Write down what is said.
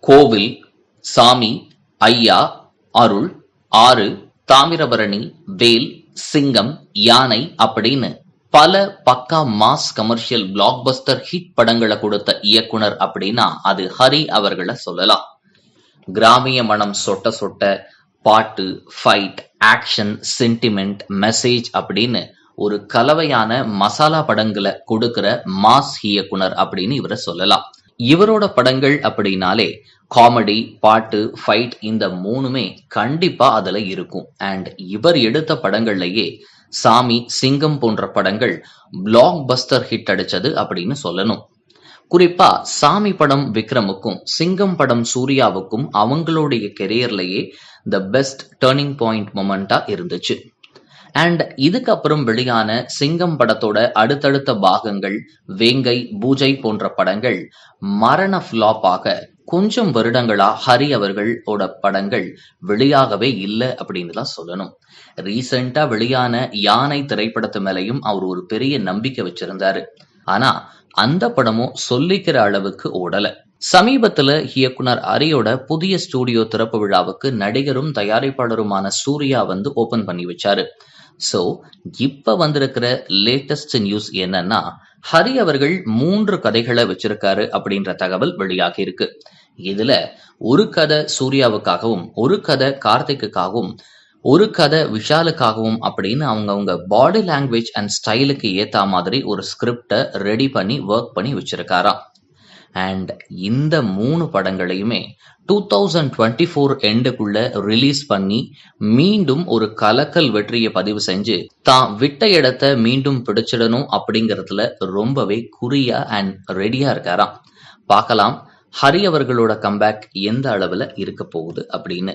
கோவில், சாமி, ஐயா, அருள், ஆறு, தாமிரபரணி, வேல், சிங்கம், யானை அப்படின்னு பல பக்கா மாஸ் கமர்ஷியல் பிளாக்பஸ்டர் ஹிட் படங்களை கொடுத்த இயக்குனர் அப்படின்னா அது ஹரி அவர்களை சொல்லலாம். கிராமிய மனம் சொட்ட சொட்ட, பாட்டு, ஃபைட், ஆக்ஷன், சென்டிமெண்ட், மெசேஜ் அப்படின்னு ஒரு கலவையான மசாலா படங்களை கொடுக்கிற மாஸ் இயக்குனர் அப்படின்னு இவரை சொல்லலாம். இவரோட படங்கள் அப்படின்னாலே காமெடி, பாட்டு, ஃபைட் இந்த மூணுமே கண்டிப்பா அதுல இருக்கும். அண்ட் இவர் எடுத்த படங்கள்லயே சாமி, சிங்கம் போன்ற படங்கள் பிளாக் பஸ்டர் ஹிட் அடிச்சது அப்படின்னு சொல்லணும். குறிப்பா சாமி படம் விக்ரமுக்கும் சிங்கம் படம் சூர்யாவுக்கும் அவங்களுடைய கெரியர்லயே த பெஸ்ட் டேர்னிங் பாயிண்ட் மொமெண்டா இருந்துச்சு. அண்ட் இதுக்கப்புறம் வெளியான சிங்கம் படத்தோட அடுத்தடுத்த பாகங்கள் வேங்கை, பூஜை போன்ற படங்கள் மரண ஃபிளாப்பாக கொஞ்சம் வருடங்களா ஹரி அவர்களோட படங்கள் வெளியாகவே இல்லை அப்படின்னு தான் சொல்லணும். ரீசெண்டா வெளியான யானை திரைப்படத்து மேலையும் அவர் ஒரு பெரிய நம்பிக்கை வச்சிருந்தாரு. ஆனா அந்த படமும் சொல்லிக்கிற அளவுக்கு ஓடல. சமீபத்துல இயக்குனர் ஹரியோட புதிய ஸ்டூடியோ திறப்பு விழாவுக்கு நடிகரும் தயாரிப்பாளருமான சூர்யா வந்து ஓபன் பண்ணி வச்சாரு. சோ இப்ப வந்திருக்கிற லேட்டஸ்ட் நியூஸ் என்னன்னா, ஹரி அவர்கள் 3 கதைகளை வச்சிருக்காரு அப்படின்ற தகவல் வெளியாகி இருக்கு. இதுல ஒரு கதை சூர்யாவுக்காகவும், ஒரு கதை கார்த்திக்குக்காகவும், ஒரு கதை விஷாலுக்காகவும் அப்படின்னு அவங்கவுங்க பாடி லாங்குவேஜ் அண்ட் ஸ்டைலுக்கு ஏத்த மாதிரி ஒரு ஸ்கிரிப்டை ரெடி பண்ணி ஒர்க் பண்ணி வச்சிருக்காராம். அண்ட் இந்த 3 படங்களையுமே 2024 எண்டுக்குள்ள ரிலீஸ் பண்ணி மீண்டும் ஒரு கலக்கல் வெற்றியை பதிவு செஞ்சு தான் விட்ட இடத்தை மீண்டும் பிடிச்சிடணும் அப்படிங்கறதுல ரொம்பவே குறியா அண்ட் ரெடியா இருக்காராம். பார்க்கலாம் ஹரி அவர்களோட கம்பேக் எந்த அளவுல இருக்க போகுது அப்படின்னு.